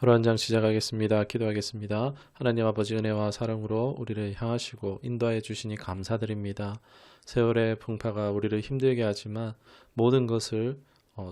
하루 한 장 시작하겠습니다. 기도하겠습니다. 하나님 아버지 은혜와 사랑으로 우리를 향하시고 인도하여 주시니 감사드립니다. 세월의 풍파가 우리를 힘들게 하지만 모든 것을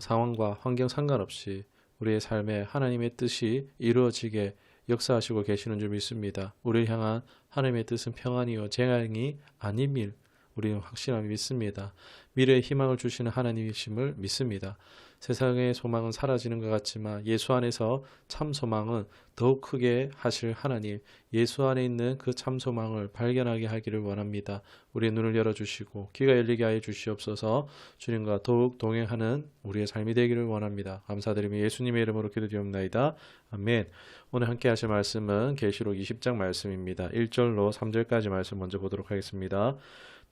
상황과 환경 상관없이 우리의 삶에 하나님의 뜻이 이루어지게 역사하시고 계시는 줄 믿습니다. 우리를 향한 하나님의 뜻은 평안이요 재앙이 아님일 우리는 확실하게 믿습니다. 미래의 희망을 주시는 하나님이심을 믿습니다. 세상의 소망은 사라지는 것 같지만 예수 안에서 참 소망은 더욱 크게 하실 하나님, 예수 안에 있는 그 참 소망을 발견하게 하기를 원합니다. 우리의 눈을 열어주시고 귀가 열리게 하여 주시옵소서. 주님과 더욱 동행하는 우리의 삶이 되기를 원합니다. 감사드리며 예수님의 이름으로 기도드리옵나이다. 아멘. 오늘 함께 하실 말씀은 계시록 20장 말씀입니다. 1절로 3절까지 말씀 먼저 보도록 하겠습니다.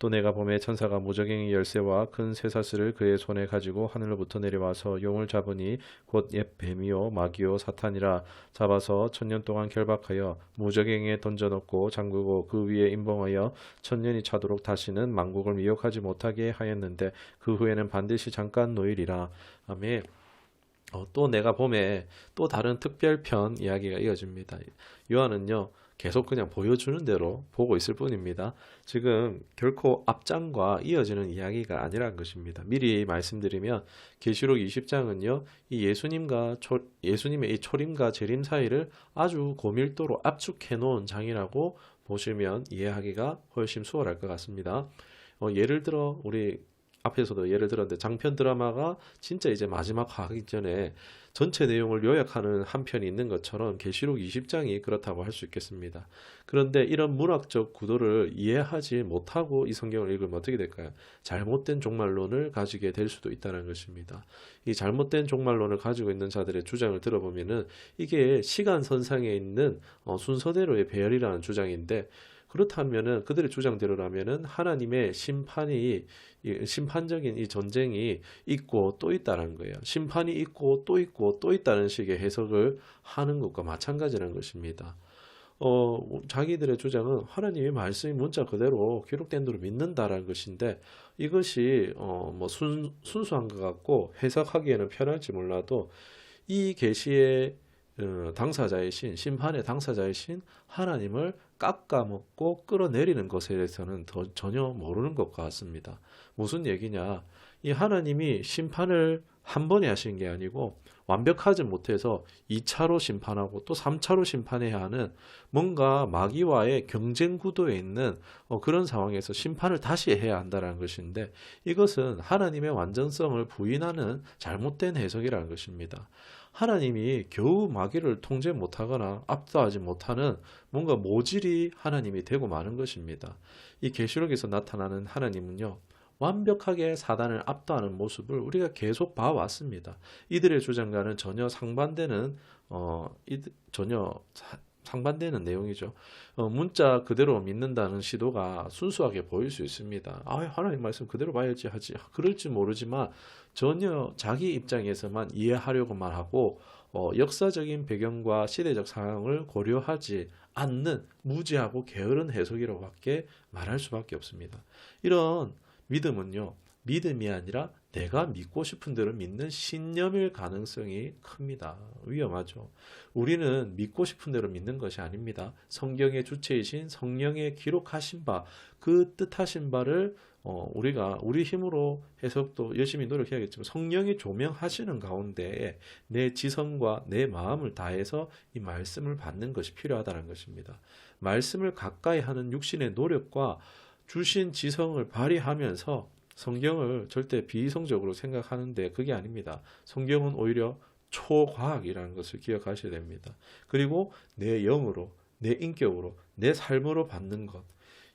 또 내가 봄에 천사가 무저갱이 열쇠와 큰 쇠사슬을 그의 손에 가지고 하늘로부터 내려와서 용을 잡으니 곧 옛 뱀이요 마귀요 사탄이라. 잡아서 1000년 동안 결박하여 무저갱이에 던져놓고 잠그고 그 위에 임봉하여 1000년이 차도록 다시는 만국을 미혹하지 못하게 하였는데 그 후에는 반드시 잠깐 노일이라. 아멘. 또 내가 봄에 또 다른 특별편 이야기가 이어집니다. 요한은요 계속 그냥 보여주는 대로 보고 있을 뿐입니다. 지금 결코 앞장과 이어지는 이야기가 아니라는 것입니다. 미리 말씀드리면 계시록 20장은요 이 예수님의 이 초림과 재림 사이를 아주 고밀도로 압축해 놓은 장이라고 보시면 이해하기가 훨씬 수월할 것 같습니다. 예를 들어 우리 앞에서도 예를 들었는데 장편 드라마가 진짜 이제 마지막 하기 전에 전체 내용을 요약하는 한 편이 있는 것처럼 계시록 20장이 그렇다고 할 수 있겠습니다. 그런데 이런 문학적 구도를 이해하지 못하고 이 성경을 읽으면 어떻게 될까요? 잘못된 종말론을 가지게 될 수도 있다는 것입니다. 이 잘못된 종말론을 가지고 있는 자들의 주장을 들어보면은 이게 시간선상에 있는 순서대로의 배열이라는 주장인데 그렇다면은 그들의 주장대로라면은 하나님의 심판적인 이 전쟁이 있고 또 있다는 거예요. 심판이 있고 또 있고 또 있다는 식의 해석을 하는 것과 마찬가지라는 것입니다. 자기들의 주장은 하나님의 말씀이 문자 그대로 기록된 대로 믿는다라는 것인데 이것이 뭐 순수한 것 같고 해석하기에는 편할지 몰라도 이 계시의 당사자이신 심판의 당사자이신 하나님을 깎아먹고 끌어내리는 것에 대해서는 전혀 모르는 것 같습니다. 무슨 얘기냐? 이 하나님이 심판을 한 번에 하신 게 아니고 완벽하지 못해서 2차로 심판하고 또 3차로 심판해야 하는 뭔가 마귀와의 경쟁 구도에 있는 그런 상황에서 심판을 다시 해야 한다는 것인데 이것은 하나님의 완전성을 부인하는 잘못된 해석이라는 것입니다. 하나님이 겨우 마귀를 통제 못하거나 압도하지 못하는 뭔가 모질이 하나님이 되고 마는 것입니다. 이 계시록에서 나타나는 하나님은요. 완벽하게 사단을 압도하는 모습을 우리가 계속 봐왔습니다. 이들의 주장과는 전혀 상반되는 내용이죠. 문자 그대로 믿는다는 시도가 순수하게 보일 수 있습니다. 하나님 말씀 그대로 봐야지 하지. 그럴지 모르지만 전혀 자기 입장에서만 이해하려고만 하고 역사적인 배경과 시대적 상황을 고려하지 않는 무지하고 게으른 해석이라고밖에 말할 수밖에 없습니다. 이런 믿음은요, 믿음이 아니라 내가 믿고 싶은 대로 믿는 신념일 가능성이 큽니다. 위험하죠. 우리는 믿고 싶은 대로 믿는 것이 아닙니다. 성경의 주체이신 성령의 기록하신 바, 그 뜻하신 바를 우리가 우리 힘으로 해석도 열심히 노력해야겠지만 성령이 조명하시는 가운데 내 지성과 내 마음을 다해서 이 말씀을 받는 것이 필요하다는 것입니다. 말씀을 가까이 하는 육신의 노력과 주신 지성을 발휘하면서 성경을 절대 비이성적으로 생각하는데 그게 아닙니다. 성경은 오히려 초과학이라는 것을 기억하셔야 됩니다. 그리고 내 영으로, 내 인격으로, 내 삶으로 받는 것.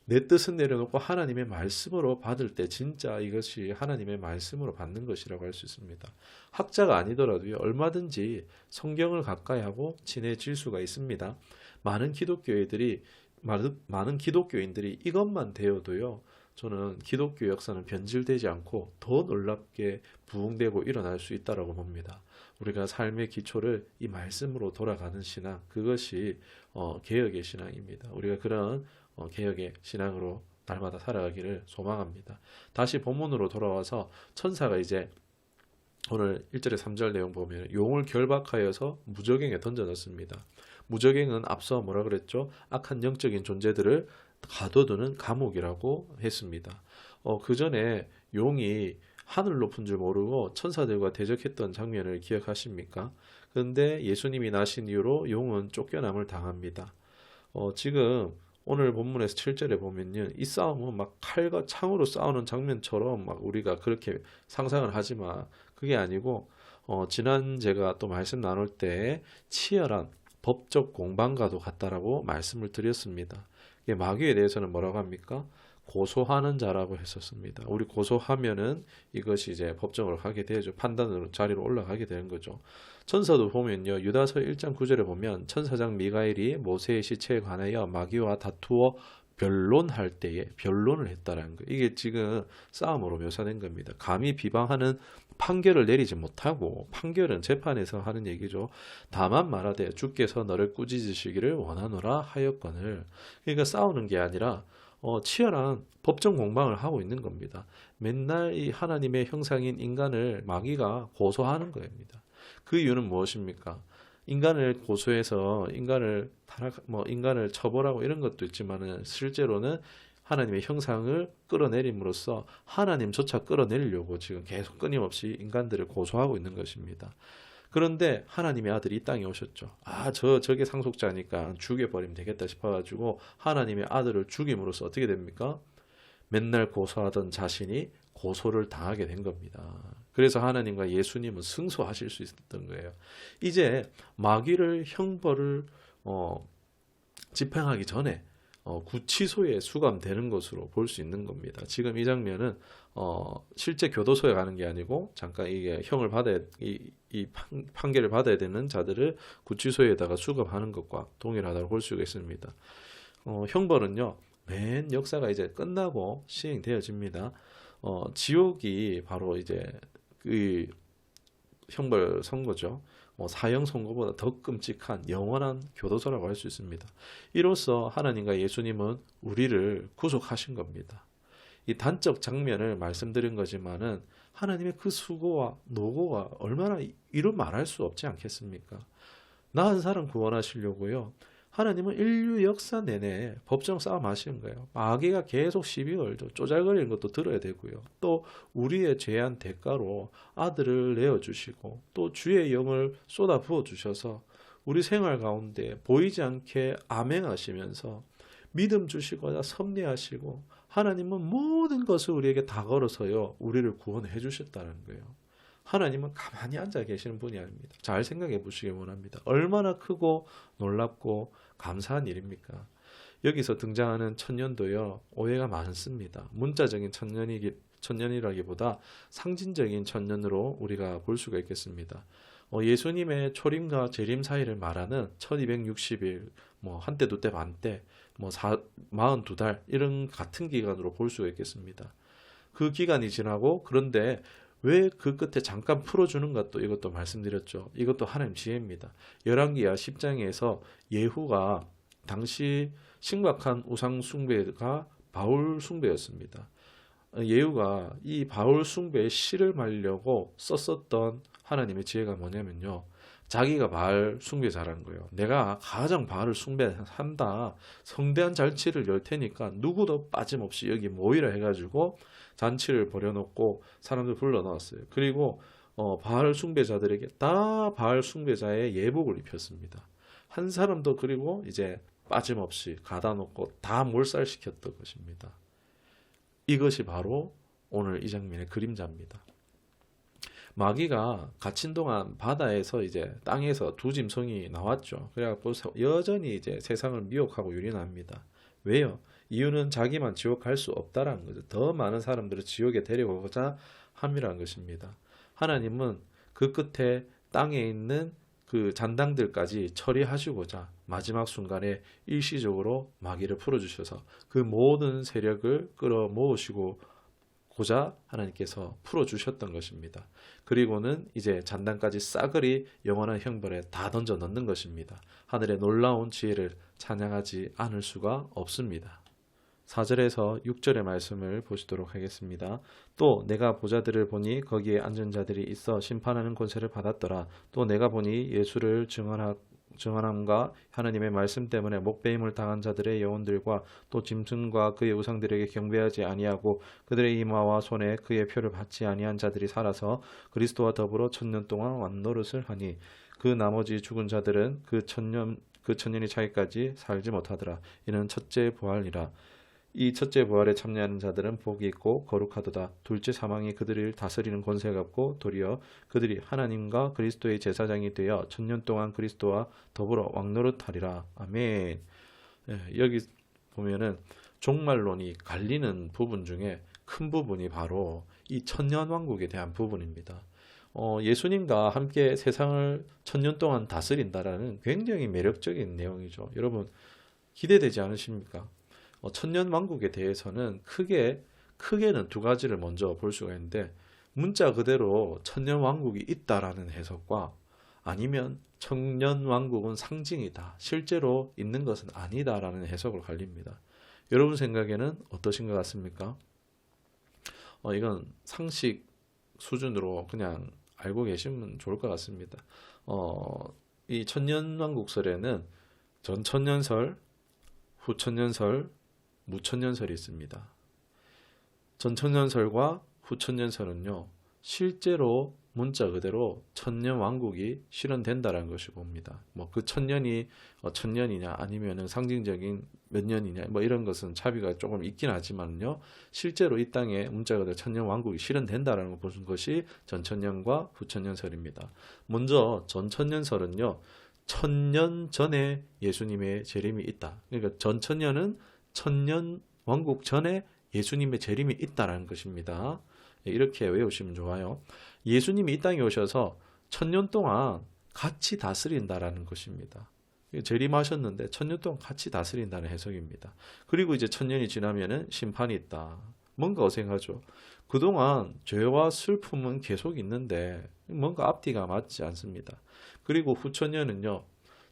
내 뜻은 내려놓고 하나님의 말씀으로 받을 때 진짜 이것이 하나님의 말씀으로 받는 것이라고 할 수 있습니다. 학자가 아니더라도요, 얼마든지 성경을 가까이 하고 친해질 수가 있습니다. 많은 기독교인들이 이것만 되어도요, 저는 기독교 역사는 변질되지 않고 더 놀랍게 부흥되고 일어날 수 있다고 봅니다. 우리가 삶의 기초를 이 말씀으로 돌아가는 신앙, 그것이 개혁의 신앙입니다. 우리가 그런 개혁의 신앙으로 날마다 살아가기를 소망합니다. 다시 본문으로 돌아와서 천사가 이제 오늘 1절에 3절 내용 보면 용을 결박하여서 무저갱에 던져넣습니다. 무저갱은 앞서 뭐라 그랬죠? 악한 영적인 존재들을 가둬두는 감옥이라고 했습니다. 그 전에 용이 하늘 높은 줄 모르고 천사들과 대적했던 장면을 기억하십니까? 그런데 예수님이 나신 이후로 용은 쫓겨남을 당합니다. 지금 오늘 본문에서 7절에 보면요. 이 싸움은 막 칼과 창으로 싸우는 장면처럼 막 우리가 그렇게 상상을 하지만 그게 아니고 지난 제가 또 말씀 나눌 때 치열한 법적 공방과도 같다라고 말씀을 드렸습니다. 이게 마귀에 대해서는 뭐라고 합니까? 고소하는 자라고 했었습니다. 우리 고소하면은 이것이 이제 법정으로 가게 되죠. 판단으로 자리로 올라가게 되는 거죠. 천사도 보면요. 유다서 1장 9절에 보면 천사장 미가엘이 모세의 시체에 관하여 마귀와 다투어 변론할 때에 변론을 했다라는 거예요. 이게 지금 싸움으로 묘사된 겁니다. 감히 비방하는 판결을 내리지 못하고 판결은 재판에서 하는 얘기죠. 다만 말하되 주께서 너를 꾸짖으시기를 원하노라 하였거늘. 그러니까 싸우는 게 아니라 치열한 법정 공방을 하고 있는 겁니다. 맨날 이 하나님의 형상인 인간을 마귀가 고소하는 겁니다. 그 이유는 무엇입니까? 인간을 고소해서 인간을 처벌하고 이런 것도 있지만은 실제로는 하나님의 형상을 끌어내림으로써 하나님조차 끌어내리려고 지금 계속 끊임없이 인간들을 고소하고 있는 것입니다. 그런데 하나님의 아들이 이 땅에 오셨죠. 저게 상속자니까 죽여버리면 되겠다 싶어가지고 하나님의 아들을 죽임으로써 어떻게 됩니까? 맨날 고소하던 자신이 고소를 당하게 된 겁니다. 그래서 하나님과 예수님은 승소하실 수 있었던 거예요. 이제 마귀를 형벌을 집행하기 전에 구치소에 수감되는 것으로 볼 수 있는 겁니다. 지금 이 장면은 실제 교도소에 가는 게 아니고 잠깐 이게 형을 받아야 이 판결을 받아야 되는 자들을 구치소에다가 수감하는 것과 동일하다고 볼 수가 있습니다. 형벌은요 맨 역사가 이제 끝나고 시행되어집니다. 지옥이 바로 이제 그 형벌 선고죠. 사형 선고보다 더 끔찍한 영원한 교도소라고 할 수 있습니다. 이로써 하나님과 예수님은 우리를 구속하신 겁니다. 이 단적 장면을 말씀드린 거지만은 하나님의 그 수고와 노고가 얼마나 이루 말할 수 없지 않겠습니까? 나 한 사람 구원하시려고요. 하나님은 인류 역사 내내 법정 싸움 하시는 거예요. 마귀가 계속 시비 걸죠. 쪼잘거리는 것도 들어야 되고요. 또 우리의 죄한 대가로 아들을 내어주시고 또 주의 영을 쏟아 부어주셔서 우리 생활 가운데 보이지 않게 암행하시면서 믿음 주시고자 섭리하시고 하나님은 모든 것을 우리에게 다 걸어서요. 우리를 구원해 주셨다는 거예요. 하나님은 가만히 앉아 계시는 분이 아닙니다. 잘 생각해 보시기 원합니다. 얼마나 크고 놀랍고 감사한 일입니까? 여기서 등장하는 천년도요. 오해가 많습니다. 문자적인 천년이라기보다 상징적인 천년으로 우리가 볼 수가 있겠습니다. 예수님의 초림과 재림 사이를 말하는 1260일, 한때 두때 반때, 42달 이런 같은 기간으로 볼 수가 있겠습니다. 그 기간이 지나고 그런데 왜 그 끝에 잠깐 풀어주는 것도 이것도 말씀드렸죠. 이것도 하나님 지혜입니다. 열왕기야 10장에서 예후가 당시 심각한 우상 숭배가 바울 숭배였습니다. 예후가 이 바울 숭배의 씨를 말려고 썼었던 하나님의 지혜가 뭐냐면요. 자기가 바알 숭배자라는 거예요. 내가 가장 바알을 숭배한다. 성대한 잔치를 열 테니까 누구도 빠짐없이 여기 모이라 해가지고 잔치를 벌여놓고 사람들 불러넣었어요. 그리고 바알 숭배자들에게 다 바알 숭배자의 예복을 입혔습니다. 한 사람도 그리고 이제 빠짐없이 가다 놓고 다 몰살시켰던 것입니다. 이것이 바로 오늘 이 장면의 그림자입니다. 마귀가 갇힌 동안 바다에서 이제 땅에서 두 짐승이 나왔죠. 그래갖고 여전히 이제 세상을 미혹하고 유린합니다. 왜요? 이유는 자기만 지옥 갈 수 없다라는 거죠. 더 많은 사람들을 지옥에 데려오고자 함이라는 것입니다. 하나님은 그 끝에 땅에 있는 그 잔당들까지 처리하시고자 마지막 순간에 일시적으로 마귀를 풀어주셔서 그 모든 세력을 끌어모으시고 고자 하나님께서 풀어주셨던 것입니다. 그리고는 이제 잔당까지 싸그리 영원한 형벌에 다 던져 넣는 것입니다. 하늘의 놀라운 지혜를 찬양하지 않을 수가 없습니다. 4절에서 6절의 말씀을 보시도록 하겠습니다. 또 내가 보자들을 보니 거기에 앉은 자들이 있어 심판하는 권세를 받았더라. 또 내가 보니 예수를 증언함과 하나님의 말씀 때문에 목배임을 당한 자들의 영혼들과 또 짐승과 그의 우상들에게 경배하지 아니하고 그들의 이마와 손에 그의 표를 받지 아니한 자들이 살아서 그리스도와 더불어 1000년 동안 왕노릇을 하니 그 나머지 죽은 자들은 그 천년이 차기까지 살지 못하더라. 이는 첫째 부활이라. 이 첫째 부활에 참여하는 자들은 복이 있고 거룩하도다. 둘째 사망이 그들을 다스리는 권세가 없고 도리어 그들이 하나님과 그리스도의 제사장이 되어 1000년 동안 그리스도와 더불어 왕노릇하리라. 아멘. 여기 보면은 종말론이 갈리는 부분 중에 큰 부분이 바로 이 천년왕국에 대한 부분입니다. 예수님과 함께 세상을 1000년 동안 다스린다라는 굉장히 매력적인 내용이죠. 여러분 기대되지 않으십니까? 천년왕국에 대해서는 크게는 두 가지를 먼저 볼 수가 있는데, 문자 그대로 천년왕국이 있다라는 해석과 아니면 천년왕국은 상징이다, 실제로 있는 것은 아니다라는 해석을 갈립니다. 여러분 생각에는 어떠신 것 같습니까? 이건 상식 수준으로 그냥 알고 계시면 좋을 것 같습니다. 이 천년왕국설에는 전천년설, 후천년설, 무천년설이 있습니다. 전천년설과 후천년설은요, 실제로 문자 그대로 천년왕국이 실현된다는 것이 봅니다. 뭐 그 천년이 천년이냐 아니면은 상징적인 몇 년이냐 뭐 이런 것은 차비가 조금 있긴 하지만요, 실제로 이 땅에 문자 그대로 천년왕국이 실현된다라는 걸 보는 것이 전천년과 후천년설입니다. 먼저 전천년설은요, 1000년 전에 예수님의 재림이 있다. 그러니까 전천년은 천년 왕국 전에 예수님의 재림이 있다라는 것입니다. 이렇게 외우시면 좋아요. 예수님이 이 땅에 오셔서 1000년 동안 같이 다스린다라는 것입니다. 재림하셨는데 1000년 동안 같이 다스린다는 해석입니다. 그리고 이제 1000년이 지나면은 심판이 있다. 뭔가 어색하죠. 그동안 죄와 슬픔은 계속 있는데 뭔가 앞뒤가 맞지 않습니다. 그리고 후천년은요,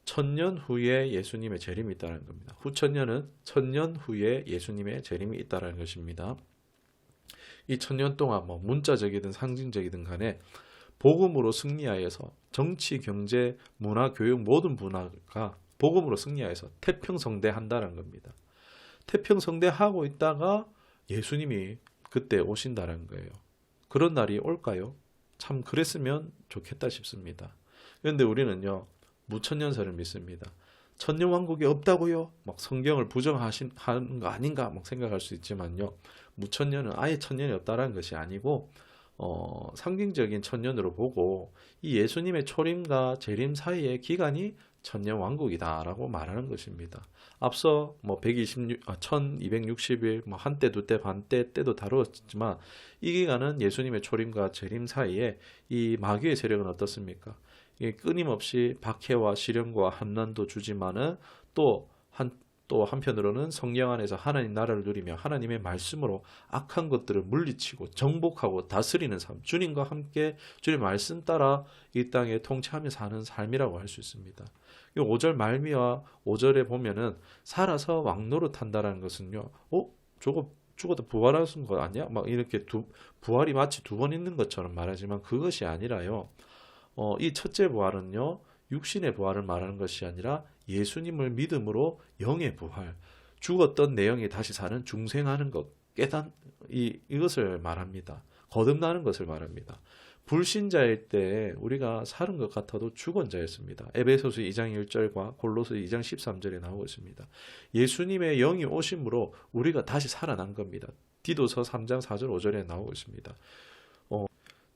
1000년 후에 예수님의 재림이 있다는 겁니다. 후천년은 1000년 후에 예수님의 재림이 있다는 것입니다. 이 1000년 동안 뭐 문자적이든 상징적이든 간에 복음으로 승리하여서 정치, 경제, 문화, 교육 모든 분야가 복음으로 승리하여서 태평성대한다는 겁니다. 태평성대하고 있다가 예수님이 그때 오신다는 거예요. 그런 날이 올까요? 참 그랬으면 좋겠다 싶습니다. 그런데 우리는요, 무천년설을 믿습니다. 천년왕국이 없다고요? 막 성경을 부정하는 거 아닌가 막 생각할 수 있지만요, 무천년은 아예 천년이 없다라는 것이 아니고 상징적인 천년으로 보고 이 예수님의 초림과 재림 사이의 기간이 천년왕국이다라고 말하는 것입니다. 앞서 뭐 1260일, 뭐 한때, 두때, 반때 때도 다루었지만 이 기간은 예수님의 초림과 재림 사이에 이 마귀의 세력은 어떻습니까? 끊임없이 박해와 시련과 환난도 주지만은 또 한편으로는 성령 안에서 하나님 나라를 누리며 하나님의 말씀으로 악한 것들을 물리치고 정복하고 다스리는 삶, 주님과 함께 주님의 말씀 따라 이 땅에 통치하며 사는 삶이라고 할 수 있습니다. 5절 말미와 5절에 보면은 살아서 왕노릇 한다라는 것은요, 저거 죽어도 부활하신 거 아니야? 막 이렇게 부활이 마치 두 번 있는 것처럼 말하지만 그것이 아니라요, 이 첫째 부활은요, 육신의 부활을 말하는 것이 아니라 예수님을 믿음으로 영의 부활, 죽었던 내 영이 다시 사는 중생하는 것, 이것을 말합니다. 거듭나는 것을 말합니다. 불신자일 때 우리가 살은 것 같아도 죽은 자였습니다. 에베소서 2장 1절과 골로새 2장 13절에 나오고 있습니다. 예수님의 영이 오심으로 우리가 다시 살아난 겁니다. 디도서 3장 4절 5절에 나오고 있습니다.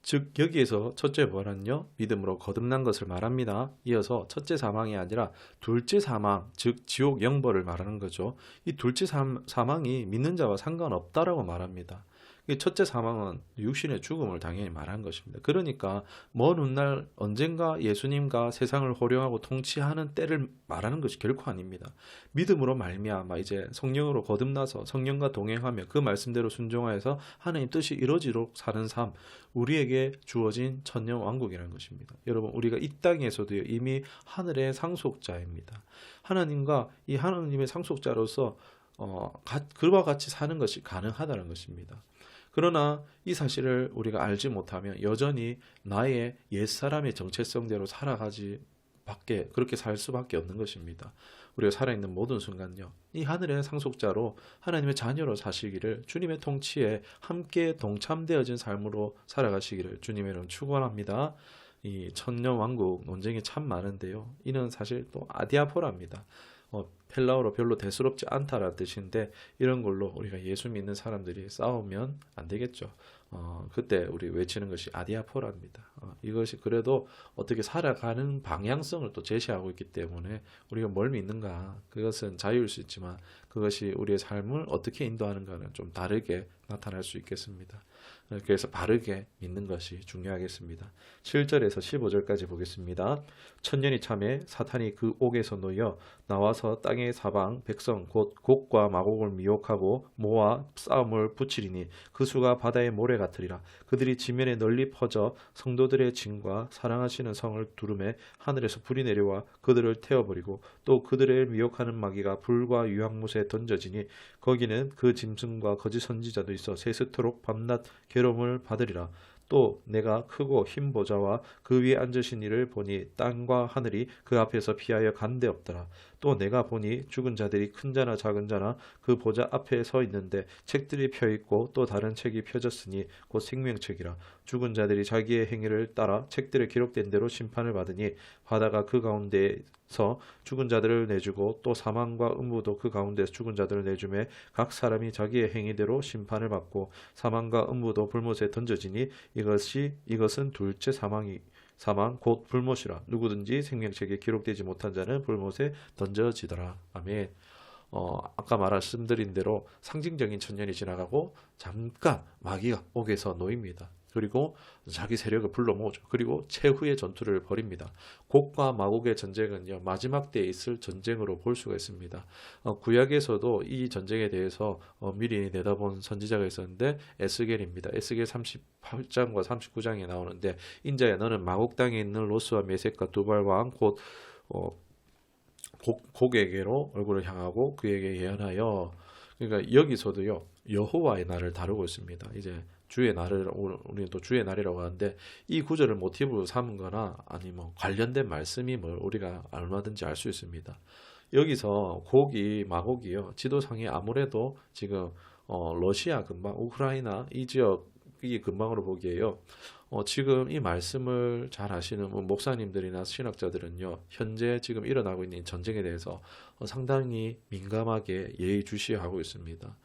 즉 여기에서 첫째 부활은요, 믿음으로 거듭난 것을 말합니다. 이어서 첫째 사망이 아니라 둘째 사망, 즉 지옥 영벌을 말하는 거죠. 이 둘째 사망이 믿는 자와 상관없다라고 말합니다. 첫째 사망은 육신의 죽음을 당연히 말하는 것입니다. 그러니까 먼 훗날 언젠가 예수님과 세상을 호령하고 통치하는 때를 말하는 것이 결코 아닙니다. 믿음으로 말미암아 이제 성령으로 거듭나서 성령과 동행하며 그 말씀대로 순종하여서 하나님 뜻이 이루어지도록 사는 삶, 우리에게 주어진 천년 왕국이라는 것입니다. 여러분, 우리가 이 땅에서도 이미 하늘의 상속자입니다. 하나님과 이 하나님의 상속자로서 그와 같이 사는 것이 가능하다는 것입니다. 그러나 이 사실을 우리가 알지 못하면 여전히 나의 옛사람의 정체성대로 그렇게 살 수밖에 없는 것입니다. 우리가 살아있는 모든 순간요, 이 하늘의 상속자로 하나님의 자녀로 사시기를, 주님의 통치에 함께 동참되어진 삶으로 살아가시기를 주님의 이름 축원합니다. 이 천년왕국 논쟁이 참 많은데요, 이는 사실 또 아디아포라입니다. 펠라어로 별로 대수롭지 않다라는 뜻인데, 이런 걸로 우리가 예수 믿는 사람들이 싸우면 안 되겠죠. 그때 우리 외치는 것이 아디아포라입니다. 이것이 그래도 어떻게 살아가는 방향성을 또 제시하고 있기 때문에 우리가 뭘 믿는가, 그것은 자유일 수 있지만 그것이 우리의 삶을 어떻게 인도하는가는 좀 다르게 나타날 수 있겠습니다. 그래서 바르게 믿는 것이 중요하겠습니다. 7절에서 15절까지 보겠습니다. 천년이 참에 사탄이 그 옥에서 놓여 나와서 땅의 사방 백성 곧 곡과 마곡을 미혹하고 모아 싸움을 붙이리니 그 수가 바다의 모래 같으리라. 그들이 지면에 널리 퍼져 성도들의 진과 사랑하시는 성을 두름에 하늘에서 불이 내려와 그들을 태워버리고 또 그들을 미혹하는 마귀가 불과 유황못에 던져지니 거기는 그 짐승과 거짓 선지자도 있어 세스토록 밤낮 괴로움을 받으리라. 또 내가 크고 흰 보좌와 그 위에 앉으신 이를 보니 땅과 하늘이 그 앞에서 피하여 간데 없더라. 또 내가 보니 죽은 자들이 큰 자나 작은 자나 그 보좌 앞에 서 있는데 책들이 펴 있고 또 다른 책이 펴졌으니 곧 생명책이라. 죽은 자들이 자기의 행위를 따라 책들에 기록된 대로 심판을 받으니 바다가 그 가운데서 죽은 자들을 내주고 또 사망과 음부도 그 가운데서 죽은 자들을 내주매 각 사람이 자기의 행위대로 심판을 받고 사망과 음부도 불못에 던져지니 이것은 둘째 사망 곧 불못이라. 누구든지 생명책에 기록되지 못한 자는 불못에 던져지더라. 아멘. 아까 말씀드린 대로 상징적인 천년이 지나가고 잠깐 마귀가 옥에서 놓입니다. 그리고 자기 세력을 불러 모으죠. 그리고 최후의 전투를 벌입니다. 곡과 마곡의 전쟁은요, 마지막 때에 있을 전쟁으로 볼 수가 있습니다. 구약에서도 이 전쟁에 대해서 미리 내다본 선지자가 있었는데 에스겔입니다. 에스겔 38장과 39장에 나오는데, 인자야 너는 마곡 땅에 있는 로스와 메섹과 두발 왕 곧 곡에게로 얼굴을 향하고 그에게 예언하여. 그러니까 여기서도요, 여호와의 날을 다루고 있습니다. 이제 주의 날을, 우리는 또 주의 날이라고 하는데, 이 구절을 모티브로 삼은 거나 아니면 관련된 말씀이 뭘 우리가 얼마든지 알 수 있습니다. 여기서 마곡이요, 지도상에 아무래도 지금 러시아 근방, 우크라이나 이 지역이 근방으로 보기에요, 지금 이 말씀을 잘 아시는 목사님들이나 신학자들은요, 현재 지금 일어나고 있는 전쟁에 대해서 상당히 민감하게 예의주시하고 있습니다.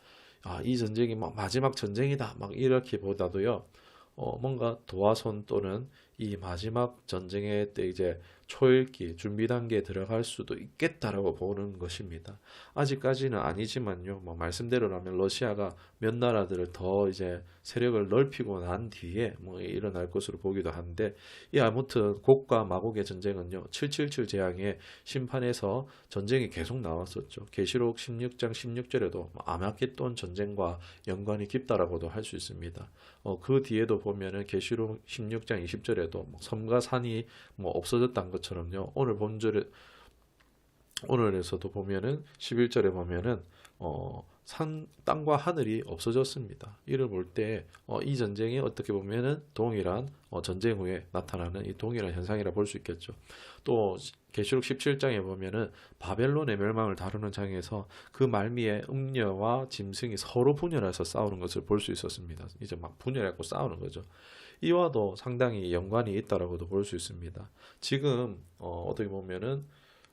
이 전쟁이 막 마지막 전쟁이다, 막 이렇게 보다도요, 뭔가 도화선 또는 이 마지막 전쟁의 때 이제 초읽기 준비 단계에 들어갈 수도 있겠다라고 보는 것입니다. 아직까지는 아니지만요, 뭐 말씀대로라면 러시아가 몇 나라들을 더 이제 세력을 넓히고 난 뒤에 뭐 일어날 것으로 보기도 하는데, 아무튼 곡과 마곡의 전쟁은요, 777 재앙의 심판에서 전쟁이 계속 나왔었죠. 계시록 16장 16절에도 아마겟돈 전쟁과 연관이 깊다라고도 할 수 있습니다. 그 뒤에도 보면은 계시록 16장 20절에도 섬과 산이 없어졌다는 것처럼요. 오늘에서도 보면은 11절에 보면은 땅과 하늘이 없어졌습니다. 이를 볼 때 이 전쟁이 어떻게 보면은 동일한 전쟁 후에 나타나는 이 동일한 현상이라 볼 수 있겠죠. 또 계시록 17장에 보면은 바벨론의 멸망을 다루는 장에서 그 말미에 음녀와 짐승이 서로 분열해서 싸우는 것을 볼 수 있었습니다. 이제 막 분열해서 싸우는 거죠. 이와도 상당히 연관이 있다라고도 볼 수 있습니다. 지금 어떻게 보면은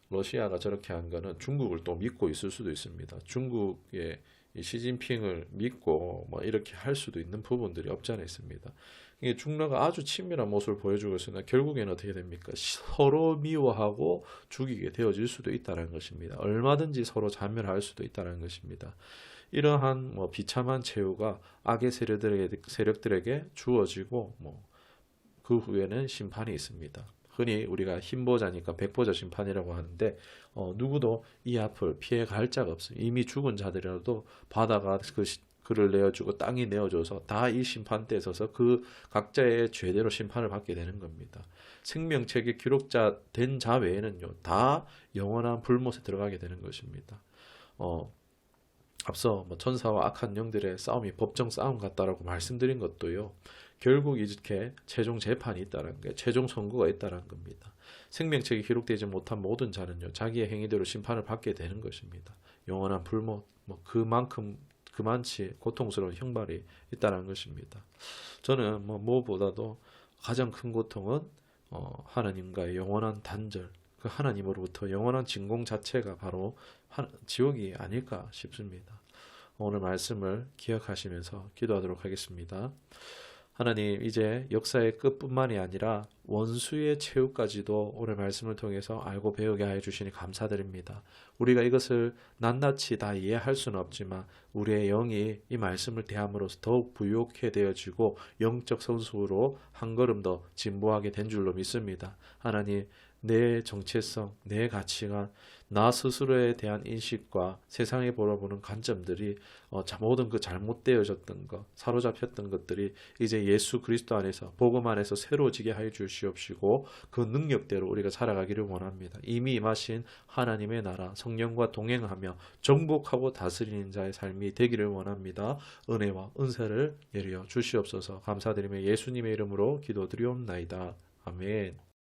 러시아가 저렇게 한 거는 중국을 또 믿고 있을 수도 있습니다. 중국의 이 시진핑을 믿고 뭐 이렇게 할 수도 있는 부분들이 없지 않아 있습니다. 이게 중러가 아주 친밀한 모습을 보여주고 있으나 결국에는 어떻게 됩니까? 서로 미워하고 죽이게 되어질 수도 있다는 것입니다. 얼마든지 서로 자멸할 수도 있다는 것입니다. 이러한 비참한 최후가 악의 세력들에게 주어지고 그 후에는 심판이 있습니다. 흔히 우리가 흰보자니까 백보자 심판이라고 하는데, 누구도 이 앞을 피해갈 자가 없습니다. 이미 죽은 자들이라도 바다가 그를 내어주고 땅이 내어줘서 다 이 심판대에 서서 그 각자의 죄대로 심판을 받게 되는 겁니다. 생명책에 기록자 된 자 외에는요, 다 영원한 불못에 들어가게 되는 것입니다. 앞서 뭐 천사와 악한 영들의 싸움이 법정 싸움 같다라고 말씀드린 것도요. 결국 이렇게 최종 재판이 있다는 게 최종 선고가 있다는 겁니다. 생명책이 기록되지 못한 모든 자는요. 자기의 행위대로 심판을 받게 되는 것입니다. 영원한 불못, 뭐 그만큼 그만치 고통스러운 형벌이 있다는 것입니다. 저는 뭐 무엇보다도 가장 큰 고통은 하나님과의 영원한 단절, 그 하나님으로부터 영원한 진공 자체가 바로 지옥이 아닐까 싶습니다. 오늘 말씀을 기억하시면서 기도하도록 하겠습니다. 하나님, 이제 역사의 끝뿐만이 아니라 원수의 최후까지도 오늘 말씀을 통해서 알고 배우게 하여 주시니 감사드립니다. 우리가 이것을 낱낱이 다 이해할 수는 없지만 우리의 영이 이 말씀을 대함으로써 더욱 부유하게 되어지고 영적 선수로 한 걸음 더 진보하게 된 줄로 믿습니다. 하나님, 내 정체성, 내 가치관, 나 스스로에 대한 인식과 세상에 바라보는 관점들이 모든 그 잘못되어졌던 것, 사로잡혔던 것들이 이제 예수 그리스도 안에서, 복음 안에서 새로워지게 하여 주시옵시고 그 능력대로 우리가 살아가기를 원합니다. 이미 임하신 하나님의 나라, 성령과 동행하며 정복하고 다스리는 자의 삶이 되기를 원합니다. 은혜와 은사를 내려 주시옵소서. 감사드리며 예수님의 이름으로 기도드리옵나이다. 아멘.